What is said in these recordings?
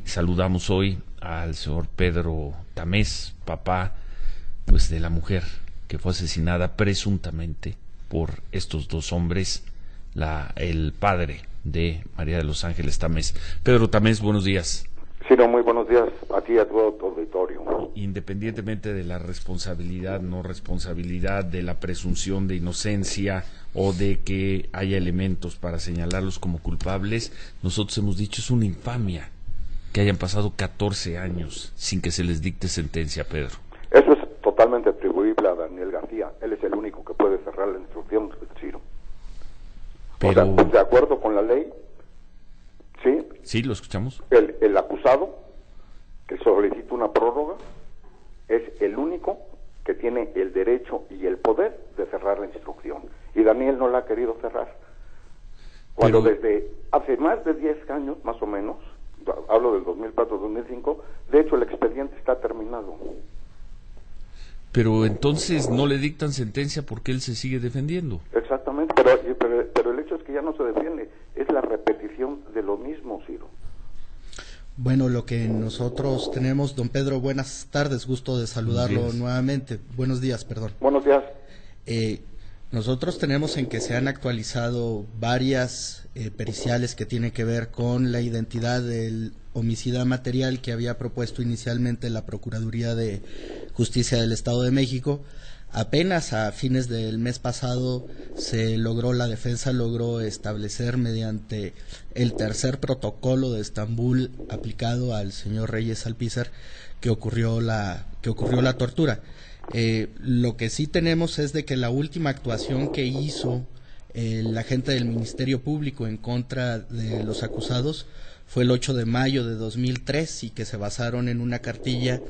saludamos hoy al señor Pedro Tamés, papá pues de la mujer que fue asesinada presuntamente por estos dos hombres, el padre de María de los Ángeles Tamés. Pedro Tamés, buenos días. Ciro, muy buenos días a ti y a todo tu auditorio. Independientemente de la responsabilidad, no responsabilidad, de la presunción de inocencia o de que haya elementos para señalarlos como culpables, nosotros hemos dicho es una infamia que hayan pasado 14 años sin que se les dicte sentencia, Pedro. Eso es totalmente atribuible a Daniel García. Él es el único que puede cerrar la instrucción, Ciro. Pero... O sea, de acuerdo con la ley, ¿sí? Sí, lo escuchamos. El acusado que solicita una prórroga es el único que tiene el derecho y el poder de cerrar la instrucción. Y Daniel no la ha querido cerrar. Cuando desde hace más de 10 años, más o menos, hablo del 2004-2005, de hecho el expediente está terminado. Pero entonces no le dictan sentencia porque él se sigue defendiendo. Exactamente, pero el hecho es que ya no se defiende, es la repetición de lo mismo, Ciro. Bueno, lo que nosotros tenemos, don Pedro, buenas tardes, gusto de saludarlo nuevamente. Buenos días, perdón. Buenos días. Nosotros tenemos en que se han actualizado varias periciales que tienen que ver con la identidad del homicida material que había propuesto inicialmente la Procuraduría de Justicia del Estado de México. Apenas a fines del mes pasado la defensa logró establecer mediante el tercer protocolo de Estambul aplicado al señor Reyes Alpizar que ocurrió la tortura. Lo que sí tenemos es de que la última actuación que hizo el agente del Ministerio Público en contra de los acusados fue el 8 de mayo de 2003 y que se basaron en una cartilla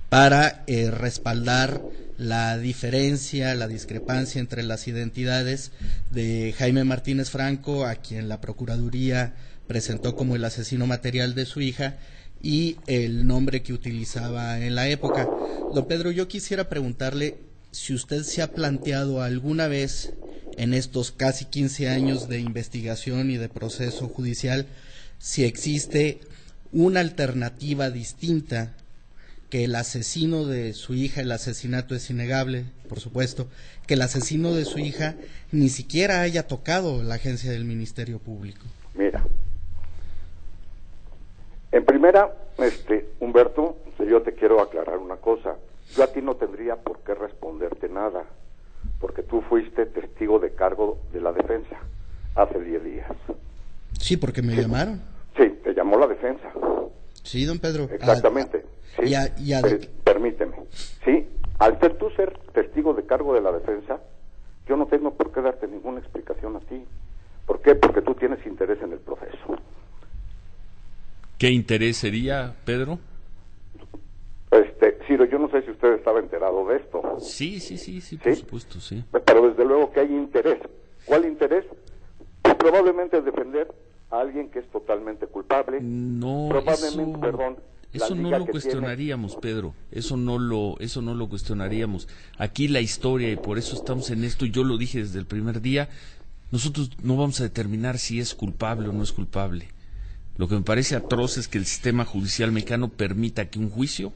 para respaldar la discrepancia entre las identidades de Jaime Martínez Franco, a quien la Procuraduría presentó como el asesino material de su hija, y el nombre que utilizaba en la época. Don Pedro, yo quisiera preguntarle si usted se ha planteado alguna vez en estos casi 15 años de investigación y de proceso judicial si existe una alternativa distinta, que el asesino de su hija, el asesinato es innegable, por supuesto, que el asesino de su hija ni siquiera haya tocado la agencia del Ministerio Público. Mira, en primera, Humberto, yo te quiero aclarar una cosa. Yo a ti no tendría por qué responderte nada, porque tú fuiste testigo de cargo de la defensa hace 10 días. Sí, porque me llamaron. Sí, te llamó la defensa. Sí, don Pedro. Exactamente. Sí, permíteme. Sí, al ser testigo de cargo de la defensa, yo no tengo por qué darte ninguna explicación a ti. ¿Por qué? Porque tú tienes interés en el proceso. ¿Qué interés sería, Pedro? Ciro, yo no sé si usted estaba enterado de esto. Sí, por supuesto, sí. Pero desde luego que hay interés. ¿Cuál interés? Pues probablemente defender a alguien que es totalmente culpable. No, probablemente, eso no lo cuestionaríamos, Pedro. Eso no lo cuestionaríamos. Aquí la historia, y por eso estamos en esto, y yo lo dije desde el primer día, nosotros no vamos a determinar si es culpable o no es culpable. Lo que me parece atroz es que el sistema judicial mexicano permita que un juicio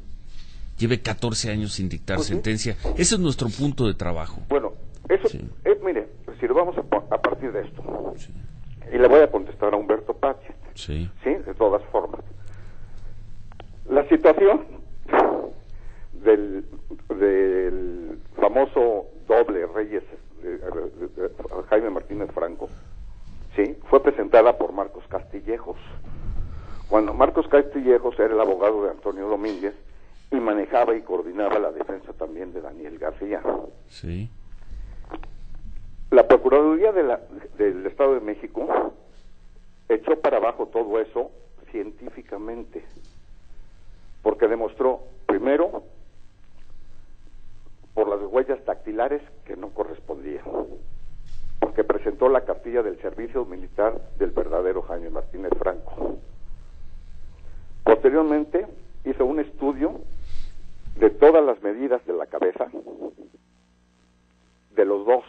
lleve 14 años sin dictar sentencia. Ese es nuestro punto de trabajo. Bueno, eso mire, si lo vamos a partir de esto, y le voy a contestar a Humberto Pachi, sí, de todas formas. La situación del famoso doble Reyes, Jaime Martínez Franco, sí, fue presentada por Marcos Castillejos. Cuando Marcos Castillejos era el abogado de Antonio Domínguez y manejaba y coordinaba la defensa también de Daniel García. Sí. La Procuraduría del Estado de México echó para abajo todo eso científicamente, porque demostró, primero, por las huellas dactilares que no correspondían, porque presentó la cartilla del servicio militar del verdadero Jaime Martínez Franco. Posteriormente hizo un estudio de todas las medidas de la cabeza de los dos,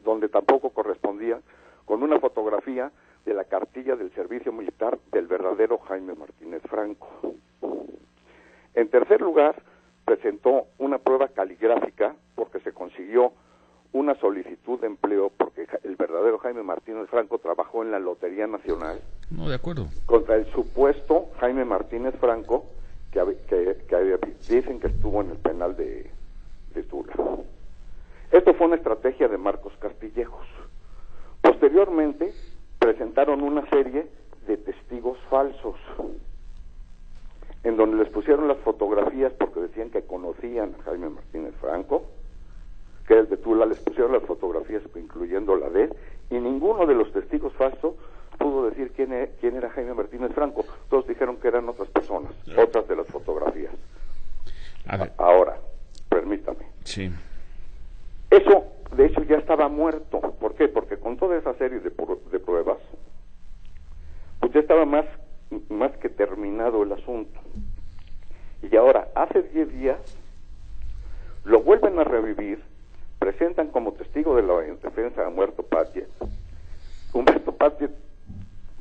donde tampoco correspondía, con una fotografía de la cartilla del servicio militar del verdadero Jaime Martínez Franco. En tercer lugar, presentó una prueba caligráfica porque se consiguió una solicitud de empleo porque el verdadero Jaime Martínez Franco trabajó en la Lotería Nacional. No, de acuerdo. Contra el supuesto Jaime Martínez Franco que dicen que estuvo en el penal de Tula. Esto fue una estrategia de Marcos Castillejos. Posteriormente presentaron una serie de testigos falsos en donde les pusieron las fotografías porque decían que conocían a Jaime Martínez Franco, que era el de Tula, les pusieron las fotografías incluyendo la de él, y ninguno de los testigos falsos pudo decir quién era Jaime Martínez Franco. Todos dijeron que eran otras personas, otras de las fotografías. A ver. Ahora, permítame. Sí. Eso, de hecho, ya estaba muerto. ¿Por qué? Porque con toda esa serie de pruebas, pues ya estaba más que terminado el asunto. Y ahora, hace 10 días, lo vuelven a revivir, presentan como testigo de la defensa a Humberto Pattiet. Humberto Pattiet,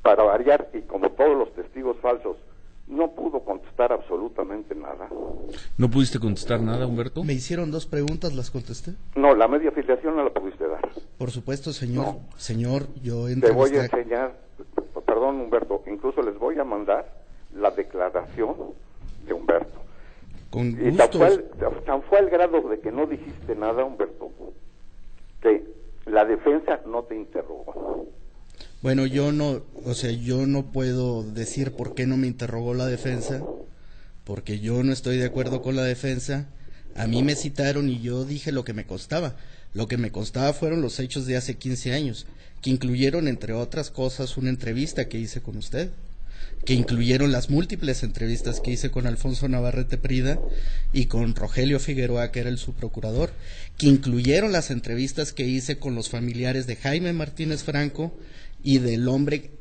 para variar, y como todos los testigos falsos, no pudo contestar absolutamente nada. ¿No pudiste contestar nada, Humberto? Me hicieron 2 preguntas, ¿las contesté? No, la media afiliación no la pudiste dar. Por supuesto, señor. No. Señor, yo Te voy a enseñar, perdón, Humberto, incluso les voy a mandar la declaración de Humberto. Con Y gusto. tan fue el grado de que no dijiste nada, Humberto, que la defensa no te interrogó. Bueno, yo no puedo decir por qué no me interrogó la defensa, porque yo no estoy de acuerdo con la defensa. A mí me citaron y yo dije lo que me constaba. Lo que me constaba fueron los hechos de hace 15 años, que incluyeron, entre otras cosas, una entrevista que hice con usted, que incluyeron las múltiples entrevistas que hice con Alfonso Navarrete Prida y con Rogelio Figueroa, que era el subprocurador, que incluyeron las entrevistas que hice con los familiares de Jaime Martínez Franco y del hombre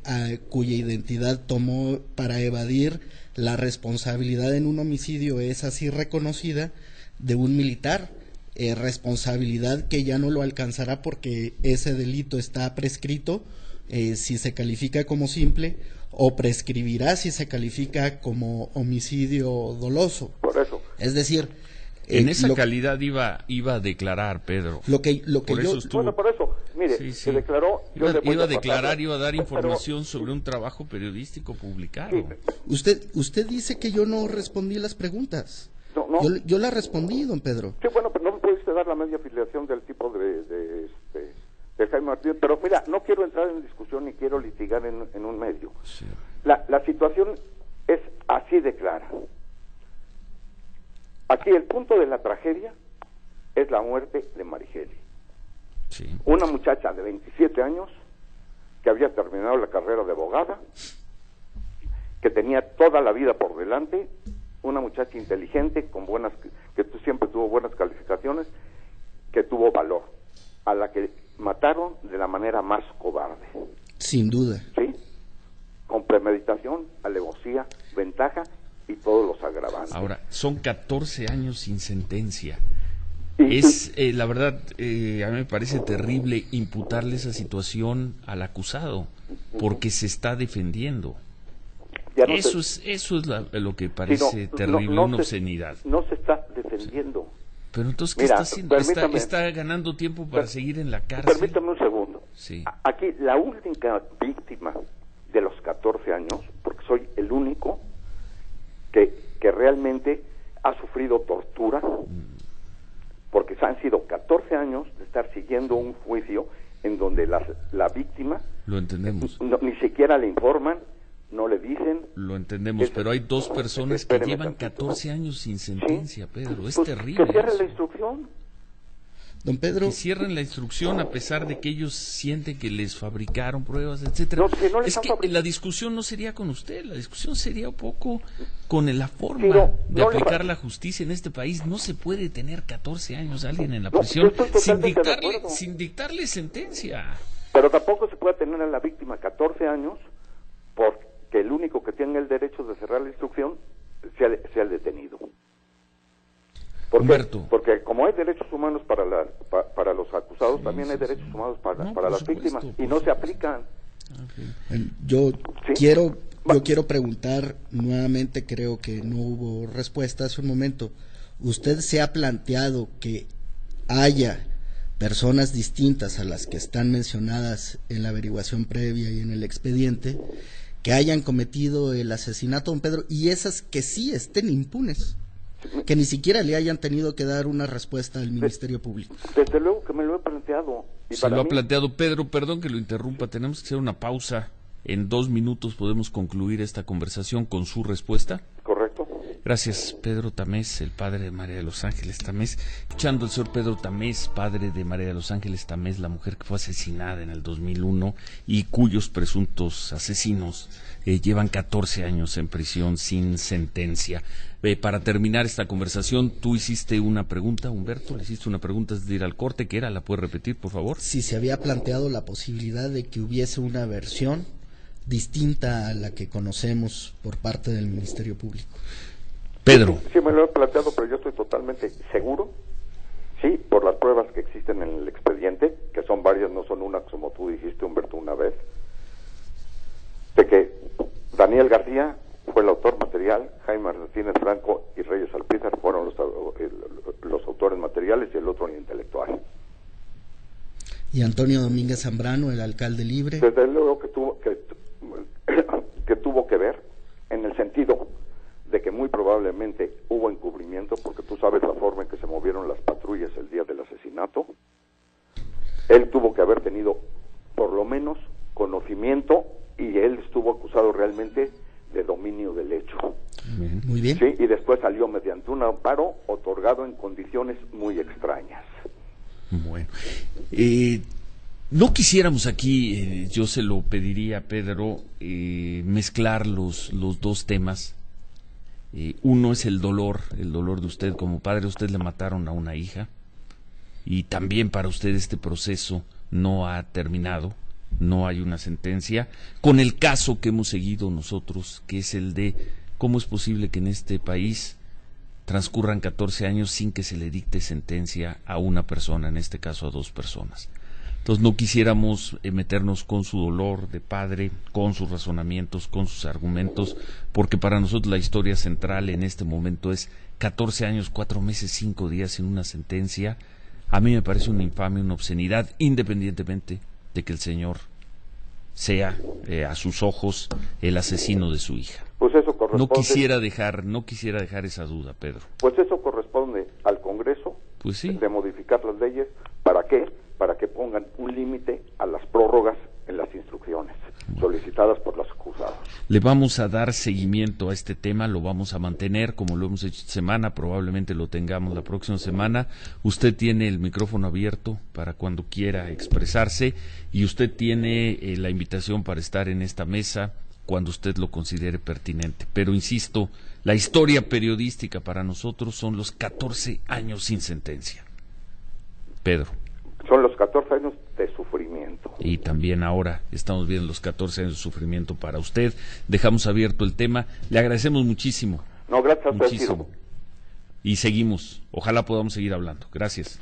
cuya identidad tomó para evadir la responsabilidad en un homicidio, es así reconocida, de un militar, responsabilidad que ya no lo alcanzará porque ese delito está prescrito si se califica como simple, o prescribirá si se califica como homicidio doloso. Por eso. Es decir, en esa calidad iba a declarar, Pedro. Lo que por yo eso estuvo... Bueno, por eso, mire, Sí. se declaró... Iba a declarar, iba a dar información sobre un trabajo periodístico publicado. Sí. Usted dice que yo no respondí las preguntas. No. Yo la respondí, don Pedro. Sí, bueno, pero no me pudiste dar la media afiliación del tipo de Jaime Martínez, pero mira, no quiero entrar en discusión ni quiero litigar en un medio. Sí. La situación es así de clara. Aquí el punto de la tragedia es la muerte de Marigeli. Sí. Una muchacha de 27 años que había terminado la carrera de abogada, que tenía toda la vida por delante, una muchacha inteligente, que siempre tuvo buenas calificaciones, que tuvo valor, a la que mataron de la manera más cobarde. Sin duda. ¿Sí? Con premeditación, alevosía, ventaja y todos los agravantes. Ahora, son 14 años sin sentencia. Y La verdad, a mí me parece terrible imputarle esa situación al acusado, porque se está defendiendo. Eso es lo que parece terrible, una obscenidad. No se está defendiendo. Pero entonces, ¿qué está haciendo? Está ganando tiempo para seguir en la cárcel. Permítame un segundo. Sí. Aquí, la única víctima de los 14 años, porque soy el único que realmente ha sufrido tortura, porque han sido 14 años de estar siguiendo un juicio en donde la víctima... Lo entendemos. Ni siquiera le informan, no le dicen... Lo entendemos, pero hay 2 personas que llevan 14 años sin sentencia, ¿sí? Pedro, es pues, terrible. Que cierren la instrucción. Don Pedro... Que cierren la instrucción a pesar de que ellos sienten que les fabricaron pruebas, etcétera. No es que la discusión no sería con usted, la discusión sería un poco con la forma de aplicar la justicia en este país. No se puede tener 14 años a alguien en la prisión sin dictarle sentencia. Pero tampoco se puede tener a la víctima 14 años porque el único que tiene el derecho de cerrar la instrucción sea el detenido. Humberto. Porque como hay derechos humanos para los acusados, también hay derechos humanos para las víctimas, y no se aplican. Yo ¿Sí? quiero preguntar nuevamente, creo que no hubo respuesta hace un momento. ¿Usted se ha planteado que haya personas distintas a las que están mencionadas en la averiguación previa y en el expediente que hayan cometido el asesinato, don Pedro, y esas que sí estén impunes, que ni siquiera le hayan tenido que dar una respuesta al Ministerio Público? Desde luego que me lo he planteado. Y Se lo ha planteado. Pedro, perdón que lo interrumpa, tenemos que hacer una pausa. En 2 minutos podemos concluir esta conversación con su respuesta. Correcto. Gracias, Pedro Tamés, el padre de María de los Ángeles Tamés. Escuchando al señor Pedro Tamés, padre de María de los Ángeles Tamés, la mujer que fue asesinada en el 2001 y cuyos presuntos asesinos llevan 14 años en prisión sin sentencia. Para terminar esta conversación, tú hiciste una pregunta, Humberto, le hiciste una pregunta antes de ir al corte, ¿qué era? ¿La puedes repetir, por favor? Si se había planteado la posibilidad de que hubiese una versión distinta a la que conocemos por parte del Ministerio Público. Pedro. Sí, me lo he planteado, pero yo estoy totalmente seguro, sí, por las pruebas que existen en el expediente, que son varias, no son una, como tú dijiste, Humberto, una vez, de que Daniel García fue el autor material, Jaime Martínez Franco y Reyes Alpizar fueron los autores materiales y el otro el intelectual. ¿Y Antonio Domínguez Zambrano, el alcalde libre? Desde luego que tuvo que ver, en el sentido de que muy probablemente hubo encubrimiento, porque tú sabes la forma en que se movieron las patrullas el día del asesinato. Él tuvo que haber tenido por lo menos conocimiento, y él estuvo acusado realmente de dominio del hecho. Muy bien. Sí, y después salió mediante un amparo otorgado en condiciones muy extrañas. Bueno, no quisiéramos aquí, yo se lo pediría a Pedro, mezclar los dos temas. Uno es el dolor de usted como padre. Usted le mataron a una hija y también para usted este proceso no ha terminado, no hay una sentencia, con el caso que hemos seguido nosotros, que es el de cómo es posible que en este país transcurran 14 años sin que se le dicte sentencia a una persona, en este caso a 2 personas. Entonces no quisiéramos meternos con su dolor de padre, con sus razonamientos, con sus argumentos, porque para nosotros la historia central en este momento es 14 años, 4 meses, 5 días sin una sentencia. A mí me parece una infamia, una obscenidad, independientemente de que el señor sea a sus ojos el asesino de su hija. Pues eso corresponde. No quisiera dejar esa duda, Pedro. Pues eso corresponde al Congreso, pues sí, de modificar las leyes. ¿Para qué? Para que pongan un límite a las prórrogas en las instrucciones solicitadas por los acusados. Le vamos a dar seguimiento a este tema, lo vamos a mantener como lo hemos hecho esta semana, probablemente lo tengamos la próxima semana. Usted tiene el micrófono abierto para cuando quiera expresarse y usted tiene la invitación para estar en esta mesa cuando usted lo considere pertinente. Pero insisto, la historia periodística para nosotros son los 14 años sin sentencia. Pedro. Son los 14 años de sufrimiento. Y también ahora estamos viendo los 14 años de sufrimiento para usted. Dejamos abierto el tema. Le agradecemos muchísimo. No, gracias. Muchísimo. Y seguimos. Ojalá podamos seguir hablando. Gracias.